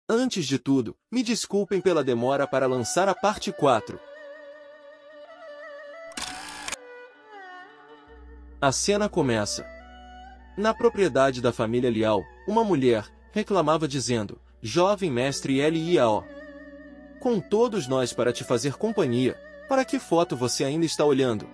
Antes de tudo, me desculpem pela demora para lançar a parte 4. A cena começa. Na propriedade da família Liao, uma mulher reclamava dizendo: "Jovem mestre Liao, com todos nós para te fazer companhia, para que foto você ainda está olhando?"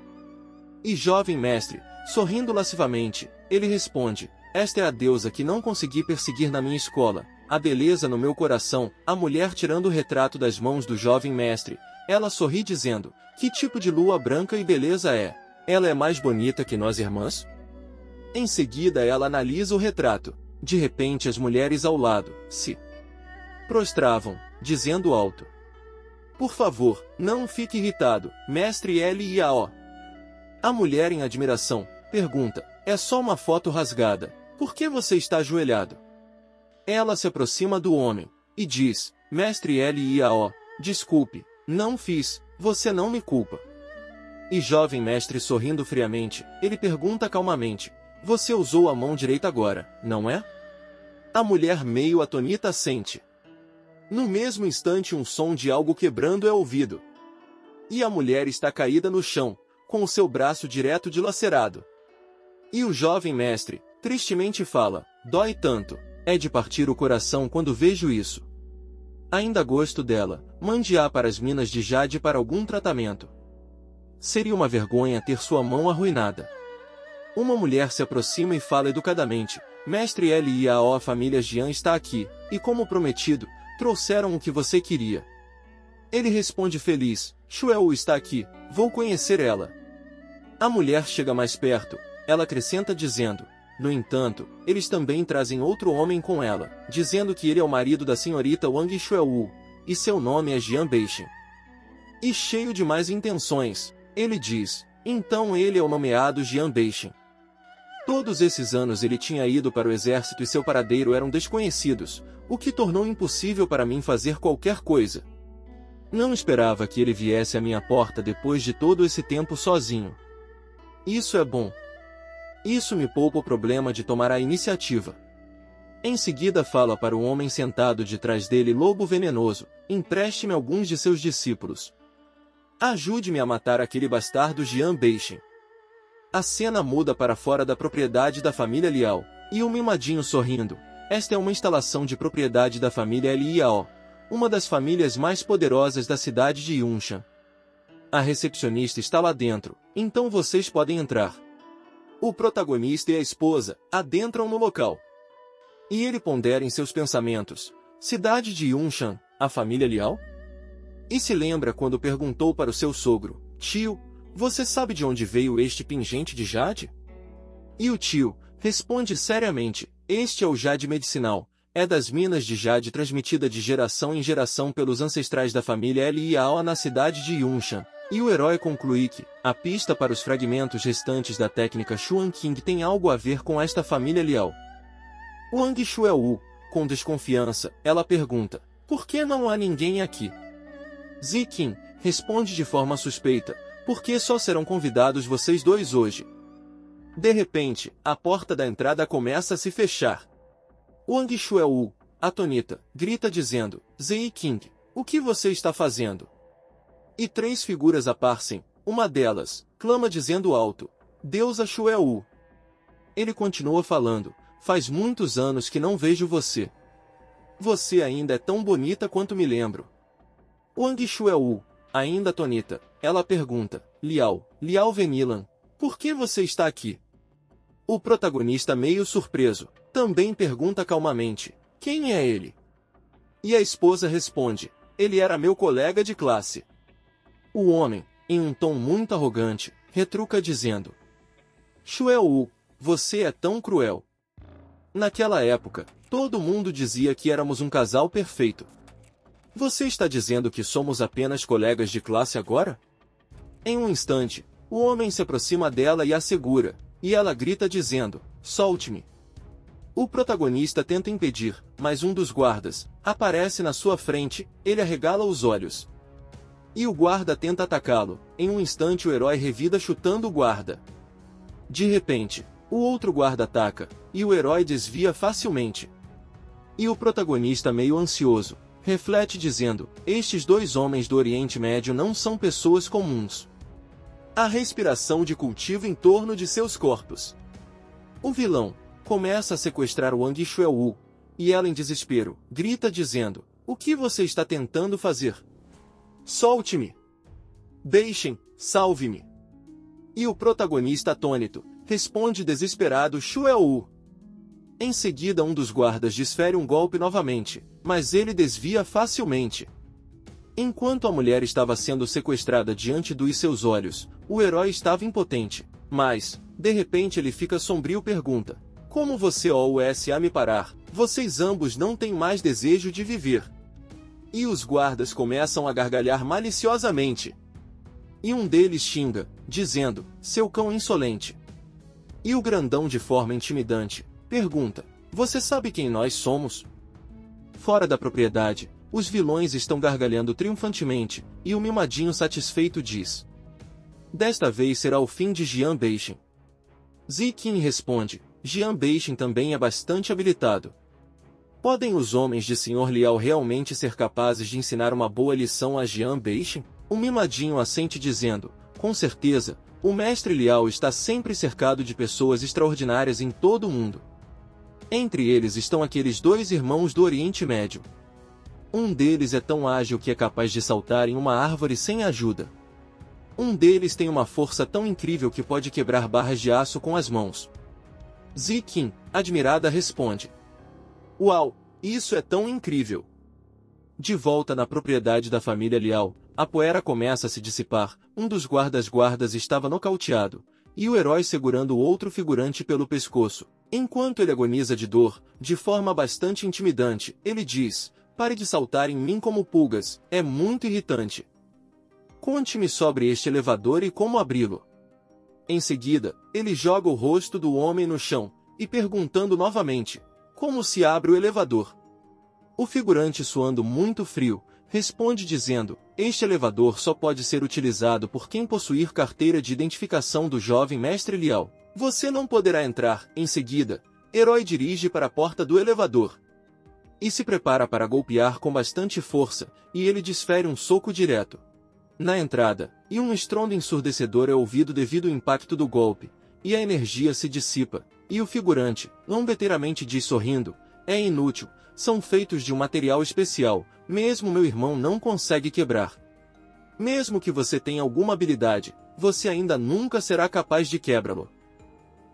E jovem mestre, sorrindo lascivamente, ele responde: "Esta é a deusa que não consegui perseguir na minha escola, a beleza no meu coração." A mulher, tirando o retrato das mãos do jovem mestre, ela sorri dizendo: "Que tipo de lua branca e beleza é? Ela é mais bonita que nós irmãs?" Em seguida ela analisa o retrato. De repente as mulheres ao lado se prostravam, dizendo alto: "Por favor, não fique irritado, mestre Liao." A mulher, em admiração, pergunta: "É só uma foto rasgada. Por que você está ajoelhado?" Ela se aproxima do homem e diz: "Mestre Liao, desculpe, não fiz, você não me culpa." E jovem mestre, sorrindo friamente, ele pergunta calmamente: "Você usou a mão direita agora, não é?" A mulher, meio atônita, assente. No mesmo instante um som de algo quebrando é ouvido. E a mulher está caída no chão, com o seu braço direto dilacerado. E o jovem mestre, tristemente fala: "Dói tanto, é de partir o coração quando vejo isso. Ainda gosto dela, mande-a para as minas de Jade para algum tratamento. Seria uma vergonha ter sua mão arruinada." Uma mulher se aproxima e fala educadamente: "Mestre Liao, a família Jian está aqui, e como prometido, trouxeram o que você queria." Ele responde feliz: "Xuewu está aqui, vou conhecer ela." A mulher chega mais perto, ela acrescenta dizendo: "No entanto, eles também trazem outro homem com ela, dizendo que ele é o marido da senhorita Wang Xuewu, e seu nome é Jian Beixin." E cheio de más intenções, ele diz: "Então ele é o nomeado Jian Beixin." Todos esses anos ele tinha ido para o exército e seu paradeiro eram desconhecidos, o que tornou impossível para mim fazer qualquer coisa. Não esperava que ele viesse à minha porta depois de todo esse tempo sozinho. Isso é bom. Isso me poupa o problema de tomar a iniciativa." Em seguida fala para o homem sentado de trás dele: "Lobo venenoso, empreste-me alguns de seus discípulos. Ajude-me a matar aquele bastardo Jian Beixin." A cena muda para fora da propriedade da família Liao, e o mimadinho sorrindo. Esta é uma instalação de propriedade da família Liao, uma das famílias mais poderosas da cidade de Yunshan. A recepcionista está lá dentro, então vocês podem entrar. O protagonista e a esposa adentram no local. E ele pondera em seus pensamentos: cidade de Yunshan, a família Liao? E se lembra quando perguntou para o seu sogro: "Tio, você sabe de onde veio este pingente de jade?" E o tio responde seriamente: "Este é o jade medicinal, é das minas de jade transmitida de geração em geração pelos ancestrais da família Liao na cidade de Yunshan." E o herói conclui que a pista para os fragmentos restantes da técnica Xuan Qing tem algo a ver com esta família Liao. Wang Xuewu, com desconfiança, ela pergunta: "Por que não há ninguém aqui?" Ziqin responde de forma suspeita: "Por que só serão convidados vocês dois hoje?" De repente, a porta da entrada começa a se fechar. Wang Xuewu, atônita, grita dizendo: "Ziqin, o que você está fazendo?" E três figuras aparecem. Uma delas clama dizendo alto: "Deusa Xuewu." Ele continua falando: "Faz muitos anos que não vejo você. Você ainda é tão bonita quanto me lembro." Wang Xuewu, ainda atônita, ela pergunta: Liao Venilan, por que você está aqui?" O protagonista, meio surpreso, também pergunta calmamente: "Quem é ele?" E a esposa responde: "Ele era meu colega de classe." O homem, em um tom muito arrogante, retruca dizendo: "Xuewu, você é tão cruel. Naquela época, todo mundo dizia que éramos um casal perfeito. Você está dizendo que somos apenas colegas de classe agora?" Em um instante, o homem se aproxima dela e a segura, e ela grita dizendo: "Solte-me." O protagonista tenta impedir, mas um dos guardas aparece na sua frente, ele arregala os olhos. E o guarda tenta atacá-lo. Em um instante o herói revida chutando o guarda. De repente, o outro guarda ataca, e o herói desvia facilmente. E o protagonista, meio ansioso, reflete dizendo: estes dois homens do Oriente Médio não são pessoas comuns. A respiração de cultivo em torno de seus corpos. O vilão começa a sequestrar Wang Xuewu, e ela, em desespero, grita dizendo: o que você está tentando fazer? Solte-me! Deixem, salve-me! E o protagonista, atônito, responde desesperado: Xuewu. Em seguida, um dos guardas desfere um golpe novamente, mas ele desvia facilmente. Enquanto a mulher estava sendo sequestrada diante dos seus olhos, o herói estava impotente, mas, de repente, ele fica sombrio e pergunta: como você ousa me parar? Vocês ambos não têm mais desejo de viver. E os guardas começam a gargalhar maliciosamente. E um deles xinga, dizendo: seu cão insolente. E o grandão, de forma intimidante, pergunta: você sabe quem nós somos? Fora da propriedade, os vilões estão gargalhando triunfantemente, e o mimadinho satisfeito diz: desta vez será o fim de Jian Beixin. Ziqin responde: Jian Beixin também é bastante habilitado. Podem os homens de Sr. Liao realmente ser capazes de ensinar uma boa lição a Jian Beixin? O mimadinho assente dizendo: com certeza, o mestre Liao está sempre cercado de pessoas extraordinárias em todo o mundo. Entre eles estão aqueles dois irmãos do Oriente Médio. Um deles é tão ágil que é capaz de saltar em uma árvore sem ajuda. Um deles tem uma força tão incrível que pode quebrar barras de aço com as mãos. Ziqin, admirada, responde: uau, isso é tão incrível! De volta na propriedade da família Liao, a poeira começa a se dissipar, um dos guardas estava nocauteado, e o herói segurando o outro figurante pelo pescoço. Enquanto ele agoniza de dor, de forma bastante intimidante, ele diz: pare de saltar em mim como pulgas, é muito irritante. Conte-me sobre este elevador e como abri-lo. Em seguida, ele joga o rosto do homem no chão, e perguntando novamente: como se abre o elevador? O figurante, suando muito frio, responde dizendo: este elevador só pode ser utilizado por quem possuir carteira de identificação do jovem mestre Liao. Você não poderá entrar. Em seguida, herói dirige para a porta do elevador e se prepara para golpear com bastante força, e ele desfere um soco direto na entrada, e um estrondo ensurdecedor é ouvido devido ao impacto do golpe, e a energia se dissipa, e o figurante, zombeteiramente diz sorrindo: é inútil, são feitos de um material especial, mesmo meu irmão não consegue quebrar. Mesmo que você tenha alguma habilidade, você ainda nunca será capaz de quebrá-lo.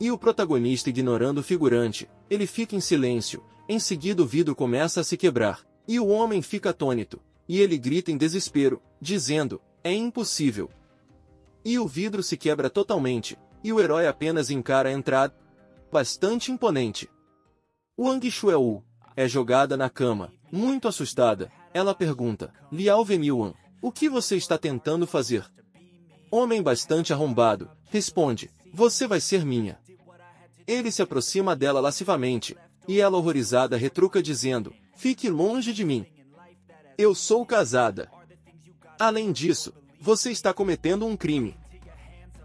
E o protagonista, ignorando o figurante, ele fica em silêncio. Em seguida o vidro começa a se quebrar, e o homem fica atônito, e ele grita em desespero, dizendo: é impossível. E o vidro se quebra totalmente, e o herói apenas encara a entrada, bastante imponente. Wang Xuewu é jogada na cama, muito assustada. Ela pergunta: Liao Venyuan, o que você está tentando fazer? Homem bastante arrombado, responde: você vai ser minha. Ele se aproxima dela lascivamente, e ela, horrorizada, retruca dizendo: fique longe de mim. Eu sou casada. Além disso, você está cometendo um crime.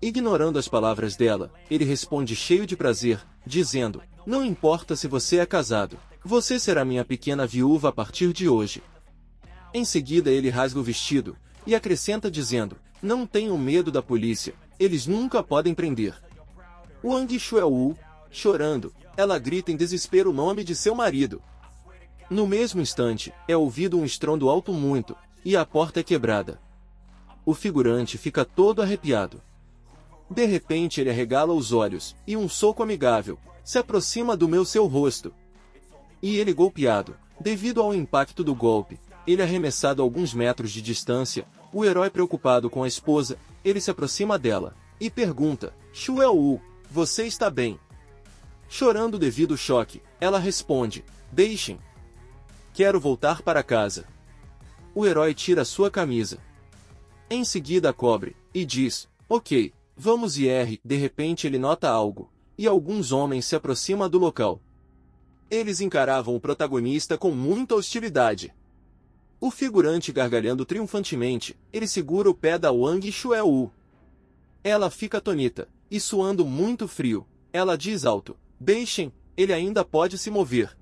Ignorando as palavras dela, ele responde cheio de prazer, dizendo: não importa se você é casado, você será minha pequena viúva a partir de hoje. Em seguida ele rasga o vestido, e acrescenta dizendo: não tenham medo da polícia, eles nunca podem prender. Wang Xuewu, chorando, ela grita em desespero o nome de seu marido. No mesmo instante, é ouvido um estrondo alto muito, e a porta é quebrada. O figurante fica todo arrepiado. De repente ele arregala os olhos, e um soco amigável se aproxima do seu rosto. E ele, golpeado, devido ao impacto do golpe, ele é arremessado a alguns metros de distância. O herói, preocupado com a esposa, ele se aproxima dela, e pergunta: Xuewu, você está bem? Chorando devido ao choque, ela responde: deixem. Quero voltar para casa. O herói tira sua camisa. Em seguida a cobre, e diz: ok, vamos ir. De repente ele nota algo, e alguns homens se aproximam do local. Eles encaravam o protagonista com muita hostilidade. O figurante, gargalhando triunfantemente, ele segura o pé da Wang Xuewu. Ela fica atônita, e suando muito frio, ela diz alto: deixem, ele ainda pode se mover.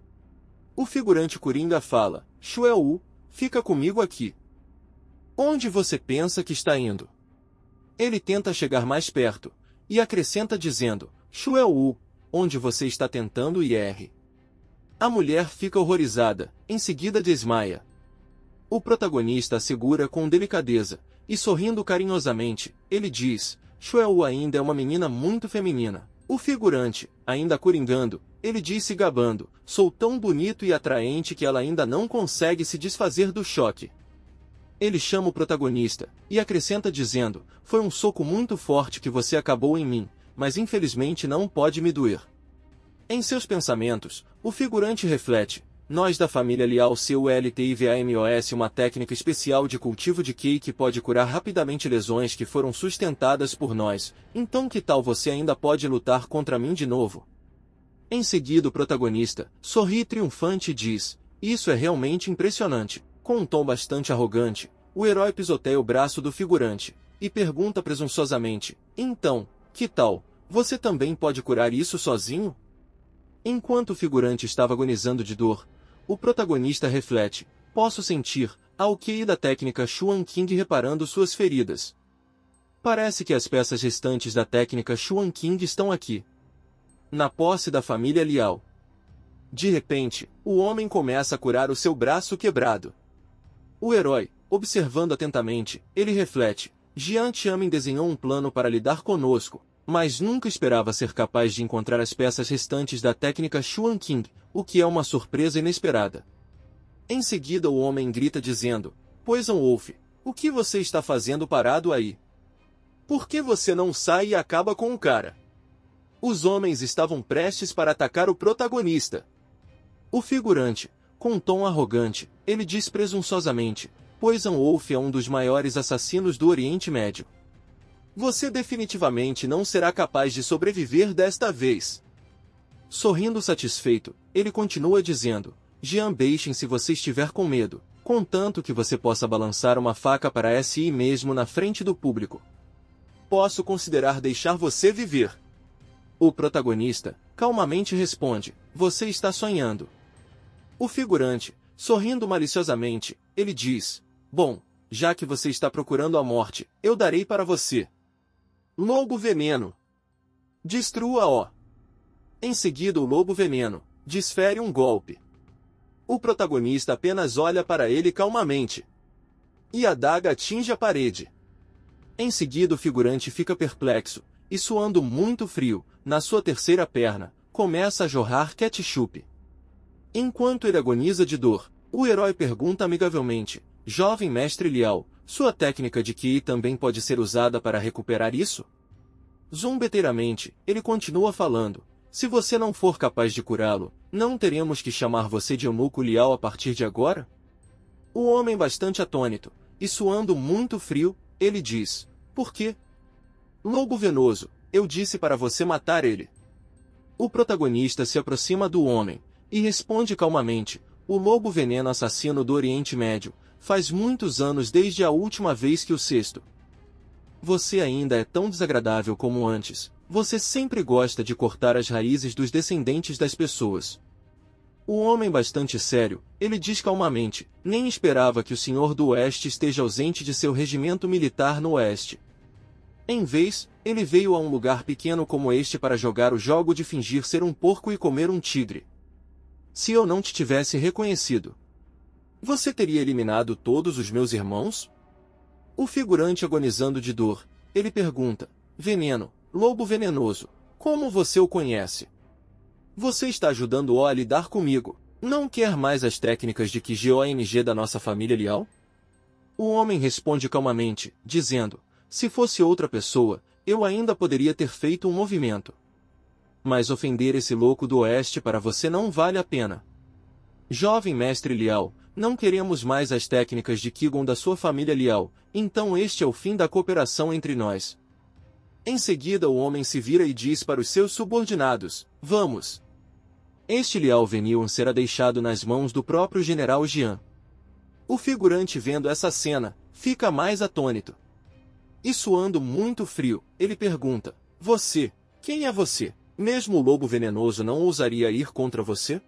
O figurante coringa fala, Xuelu, fica comigo aqui. Onde você pensa que está indo? Ele tenta chegar mais perto, e acrescenta dizendo, Xuelu, onde você está tentando ir? A mulher fica horrorizada, em seguida desmaia. O protagonista a segura com delicadeza, e sorrindo carinhosamente, ele diz, Xuelu ainda é uma menina muito feminina. O figurante, ainda coringando, ele diz se gabando, sou tão bonito e atraente que ela ainda não consegue se desfazer do choque. Ele chama o protagonista, e acrescenta dizendo, foi um soco muito forte que você acabou em mim, mas infelizmente não pode me doer. Em seus pensamentos, o figurante reflete, nós da família Liao CULTIVAMOS uma técnica especial de cultivo de Qi que pode curar rapidamente lesões que foram sustentadas por nós, então que tal você ainda pode lutar contra mim de novo? Em seguida o protagonista, sorri triunfante e diz, isso é realmente impressionante. Com um tom bastante arrogante, o herói pisoteia o braço do figurante, e pergunta presunçosamente, então, que tal, você também pode curar isso sozinho? Enquanto o figurante estava agonizando de dor, o protagonista reflete, posso sentir, ao QI da técnica Xuan Qing reparando suas feridas. Parece que as peças restantes da técnica Xuan Qing estão aqui. Na posse da família Liao. De repente, o homem começa a curar o seu braço quebrado. O herói, observando atentamente, ele reflete, Jian Qianmin desenhou um plano para lidar conosco, mas nunca esperava ser capaz de encontrar as peças restantes da técnica Xuan Qing, o que é uma surpresa inesperada. Em seguida o homem grita dizendo, Poison Wolf, o que você está fazendo parado aí? Por que você não sai e acaba com o cara? Os homens estavam prestes para atacar o protagonista. O figurante, com um tom arrogante, ele diz presunçosamente, Poison Wolf é um dos maiores assassinos do Oriente Médio. Você definitivamente não será capaz de sobreviver desta vez. Sorrindo satisfeito, ele continua dizendo, Jian Beixin se você estiver com medo, contanto que você possa balançar uma faca para si mesmo na frente do público. Posso considerar deixar você viver. O protagonista, calmamente responde, você está sonhando. O figurante, sorrindo maliciosamente, ele diz, bom, já que você está procurando a morte, eu darei para você. Lobo Veneno. Destrua-o. Em seguida o Lobo Veneno desfere um golpe. O protagonista apenas olha para ele calmamente. E a daga atinge a parede. Em seguida o figurante fica perplexo, e suando muito frio, na sua terceira perna, começa a jorrar ketchup. Enquanto ele agoniza de dor, o herói pergunta amigavelmente, jovem mestre Liao, sua técnica de Qi também pode ser usada para recuperar isso? Zombeteiramente, ele continua falando, se você não for capaz de curá-lo, não teremos que chamar você de eunuco Liao a partir de agora? O homem bastante atônito, e suando muito frio, ele diz, por quê? Lobo Venoso, eu disse para você matar ele. O protagonista se aproxima do homem, e responde calmamente, o Lobo Veneno assassino do Oriente Médio, faz muitos anos desde a última vez que o cesto. Você ainda é tão desagradável como antes, você sempre gosta de cortar as raízes dos descendentes das pessoas. O homem bastante sério, ele diz calmamente, nem esperava que o Senhor do Oeste esteja ausente de seu regimento militar no Oeste. Em vez, ele veio a um lugar pequeno como este para jogar o jogo de fingir ser um porco e comer um tigre. Se eu não te tivesse reconhecido, você teria eliminado todos os meus irmãos? O figurante agonizando de dor, ele pergunta, Veneno, Lobo Venenoso, como você o conhece? Você está ajudando-o a lidar comigo, não quer mais as técnicas de QGONG da nossa família Liao? O homem responde calmamente, dizendo, se fosse outra pessoa, eu ainda poderia ter feito um movimento. Mas ofender esse louco do Oeste para você não vale a pena. Jovem mestre Liao, não queremos mais as técnicas de Qigong da sua família Liao, então este é o fim da cooperação entre nós. Em seguida o homem se vira e diz para os seus subordinados, vamos. Este Liao Venil será deixado nas mãos do próprio general Jian. O figurante vendo essa cena, fica mais atônito. E suando muito frio, ele pergunta, você, quem é você? Mesmo o Lobo Venenoso não ousaria ir contra você?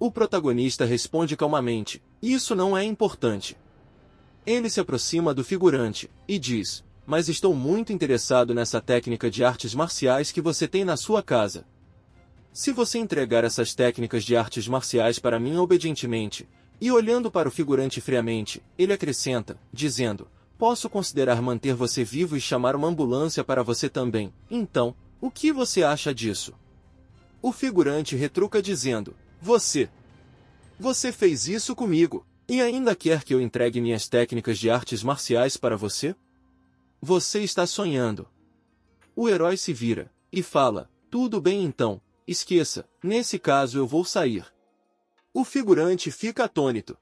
O protagonista responde calmamente, isso não é importante. Ele se aproxima do figurante e diz, mas estou muito interessado nessa técnica de artes marciais que você tem na sua casa. Se você entregar essas técnicas de artes marciais para mim obedientemente, e olhando para o figurante friamente, ele acrescenta, dizendo, posso considerar manter você vivo e chamar uma ambulância para você também. Então, o que você acha disso? O figurante retruca dizendo, você fez isso comigo, e ainda quer que eu entregue minhas técnicas de artes marciais para você? Você está sonhando. O herói se vira, e fala, tudo bem então, esqueça, nesse caso eu vou sair. O figurante fica atônito.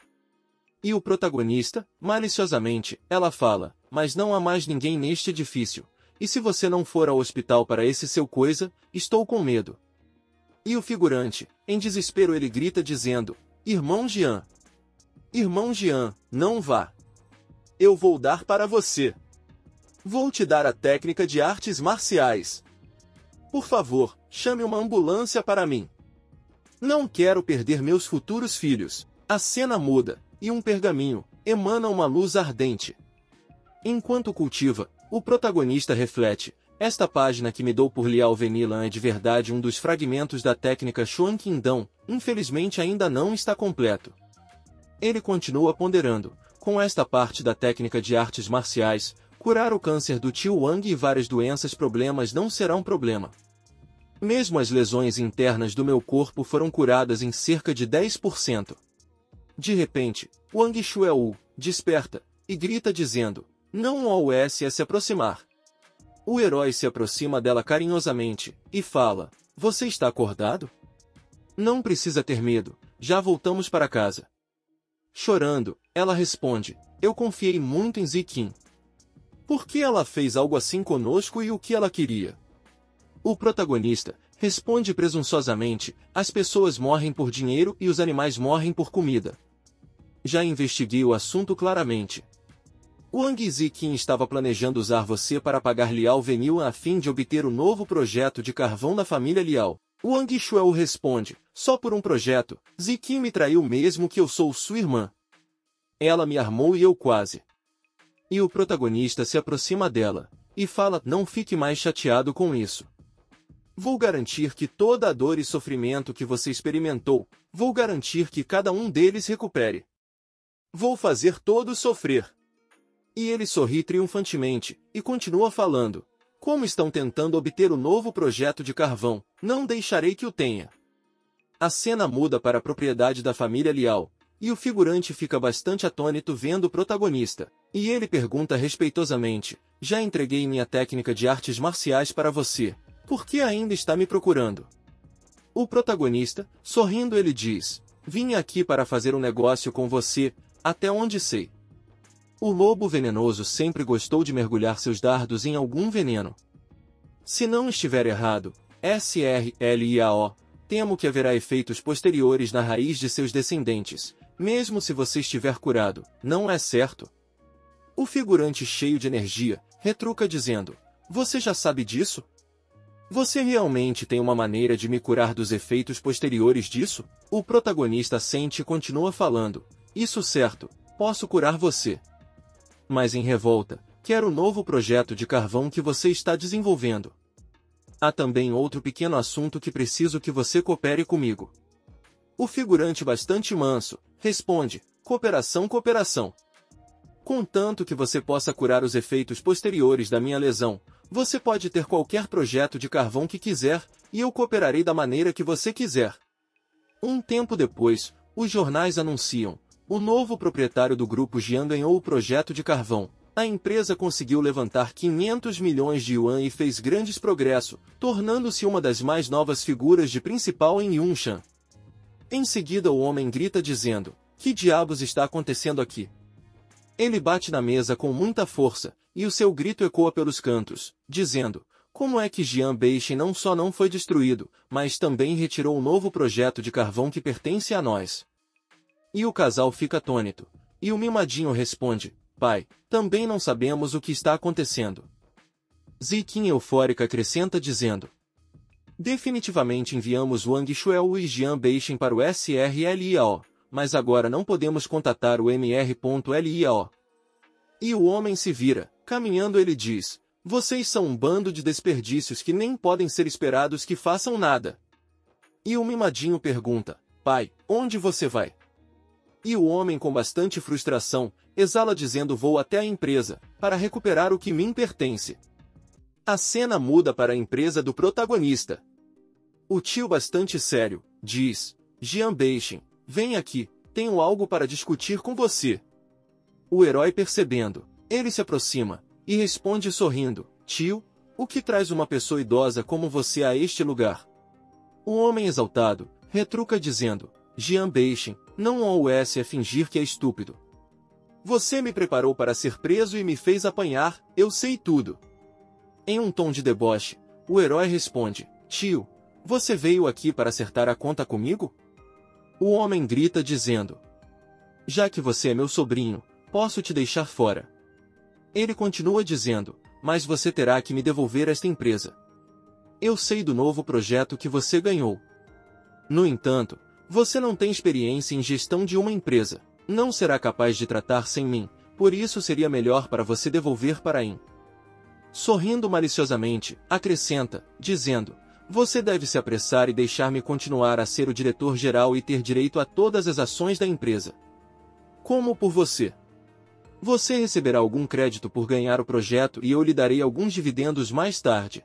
E o protagonista, maliciosamente, ela fala, mas não há mais ninguém neste edifício, e se você não for ao hospital para esse seu coisa, estou com medo. E o figurante, em desespero ele grita dizendo, Irmão Jean, não vá. Eu vou dar para você. Vou te dar a técnica de artes marciais. Por favor, chame uma ambulância para mim. Não quero perder meus futuros filhos. A cena muda, e um pergaminho emana uma luz ardente. Enquanto cultiva, o protagonista reflete, esta página que me dou por Liao Venilan é de verdade um dos fragmentos da técnica Xuan Qingdao, infelizmente ainda não está completo. Ele continua ponderando, com esta parte da técnica de artes marciais, curar o câncer do tio Wang e várias doenças problemas não será um problema. Mesmo as lesões internas do meu corpo foram curadas em cerca de 10%. De repente, Wang Shueu desperta, e grita dizendo, não ouça a se aproximar. O herói se aproxima dela carinhosamente, e fala, você está acordado? Não precisa ter medo, já voltamos para casa. Chorando, ela responde, eu confiei muito em Ziqin. Por que ela fez algo assim conosco e o que ela queria? O protagonista responde presunçosamente, as pessoas morrem por dinheiro e os animais morrem por comida. Já investiguei o assunto claramente. Wang Ziqin estava planejando usar você para pagar Liao Venilan a fim de obter o novo projeto de carvão da família Liao. Wang Shueu responde, só por um projeto, Ziqin me traiu mesmo que eu sou sua irmã. Ela me armou e eu quase. E o protagonista se aproxima dela, e fala, não fique mais chateado com isso. Vou garantir que toda a dor e sofrimento que você experimentou, vou garantir que cada um deles recupere. Vou fazer todos sofrer. E ele sorri triunfantemente, e continua falando. Como estão tentando obter o novo projeto de carvão, não deixarei que o tenha. A cena muda para a propriedade da família Liao, e o figurante fica bastante atônito vendo o protagonista. E ele pergunta respeitosamente, já entreguei minha técnica de artes marciais para você, por que ainda está me procurando? O protagonista, sorrindo ele diz, vim aqui para fazer um negócio com você, até onde sei. O lobo venenoso sempre gostou de mergulhar seus dardos em algum veneno. Se não estiver errado, SRLIAO, temo que haverá efeitos posteriores na raiz de seus descendentes, mesmo se você estiver curado, não é certo? O figurante cheio de energia, retruca dizendo, você já sabe disso? Você realmente tem uma maneira de me curar dos efeitos posteriores disso? O protagonista sente e continua falando, isso certo, posso curar você. Mas em revolta, quero o novo projeto de carvão que você está desenvolvendo. Há também outro pequeno assunto que preciso que você coopere comigo. O figurante bastante manso, responde, cooperação. Contanto que você possa curar os efeitos posteriores da minha lesão, você pode ter qualquer projeto de carvão que quiser, e eu cooperarei da maneira que você quiser. Um tempo depois, os jornais anunciam, o novo proprietário do grupo Jian ganhou o projeto de carvão. A empresa conseguiu levantar 500 milhões de yuan e fez grandes progressos, tornando-se uma das mais novas figuras de principal em Yunshan. Em seguida o homem grita dizendo, que diabos está acontecendo aqui? Ele bate na mesa com muita força, e o seu grito ecoa pelos cantos, dizendo, como é que Jian Beixin não só não foi destruído, mas também retirou o novo projeto de carvão que pertence a nós? E o casal fica atônito. E o mimadinho responde, pai, também não sabemos o que está acontecendo. Ziqin eufórica acrescenta dizendo, Definitivamente enviamos Wang Xuel e Jian Beixin para o SRLIAO, mas agora não podemos contatar o MR.LIAO. E o homem se vira, caminhando ele diz, vocês são um bando de desperdícios que nem podem ser esperados que façam nada. E o mimadinho pergunta, pai, onde você vai? E o homem com bastante frustração, exala dizendo vou até a empresa, para recuperar o que me pertence. A cena muda para a empresa do protagonista. O tio bastante sério, diz, Jian Beixin, vem aqui, tenho algo para discutir com você. O herói percebendo, ele se aproxima, e responde sorrindo, tio, o que traz uma pessoa idosa como você a este lugar? O homem exaltado, retruca dizendo, Jian Beixin, não OS é fingir que é estúpido. Você me preparou para ser preso e me fez apanhar, eu sei tudo. Em um tom de deboche, o herói responde, tio, você veio aqui para acertar a conta comigo? O homem grita dizendo, já que você é meu sobrinho, posso te deixar fora. Ele continua dizendo, mas você terá que me devolver esta empresa. Eu sei do novo projeto que você ganhou. No entanto, você não tem experiência em gestão de uma empresa, não será capaz de tratar sem mim, por isso seria melhor para você devolver para mim. Sorrindo maliciosamente, acrescenta, dizendo, você deve se apressar e deixar-me continuar a ser o diretor-geral e ter direito a todas as ações da empresa. Como por você? Você receberá algum crédito por ganhar o projeto e eu lhe darei alguns dividendos mais tarde.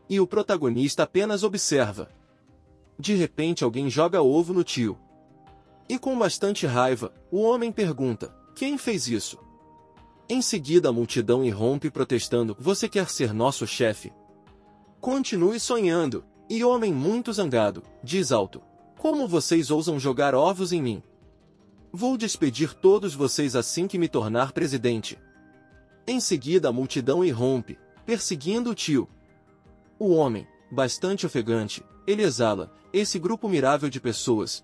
E o protagonista apenas observa. De repente alguém joga ovo no tio. E com bastante raiva, o homem pergunta, quem fez isso? Em seguida a multidão irrompe protestando, você quer ser nosso chefe? Continue sonhando, e o homem muito zangado, diz alto, como vocês ousam jogar ovos em mim? Vou despedir todos vocês assim que me tornar presidente. Em seguida a multidão irrompe, perseguindo o tio. O homem, bastante ofegante, ele exala, esse grupo mirável de pessoas,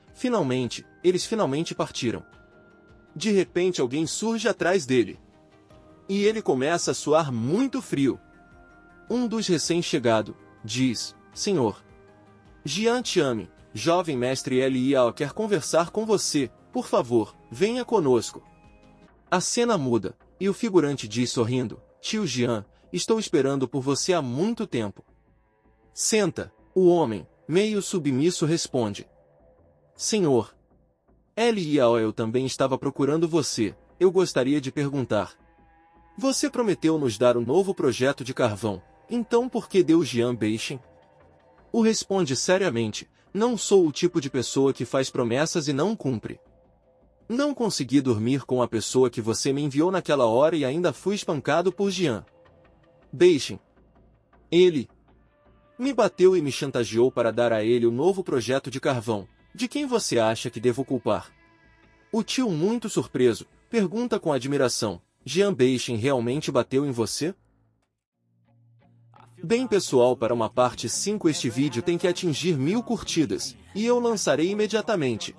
eles finalmente partiram. De repente alguém surge atrás dele. E ele começa a suar muito frio. Um dos recém-chegado, diz, Senhor Jian Tianmin, jovem mestre Liao quer conversar com você, por favor, venha conosco. A cena muda, e o figurante diz sorrindo, tio Jian, estou esperando por você há muito tempo. Senta, o homem, meio submisso responde. Senhor Liao, eu também estava procurando você, eu gostaria de perguntar. Você prometeu nos dar um novo projeto de carvão, então por que deu Jian Beixin? O responde seriamente, não sou o tipo de pessoa que faz promessas e não cumpre. Não consegui dormir com a pessoa que você me enviou naquela hora e ainda fui espancado por Jian Beixin. Ele me bateu e me chantageou para dar a ele o novo projeto de carvão. De quem você acha que devo culpar? O tio, muito surpreso, pergunta com admiração, Jian Beixin realmente bateu em você? Bem pessoal, para uma parte 5 este vídeo tem que atingir 1000 curtidas, e eu lançarei imediatamente.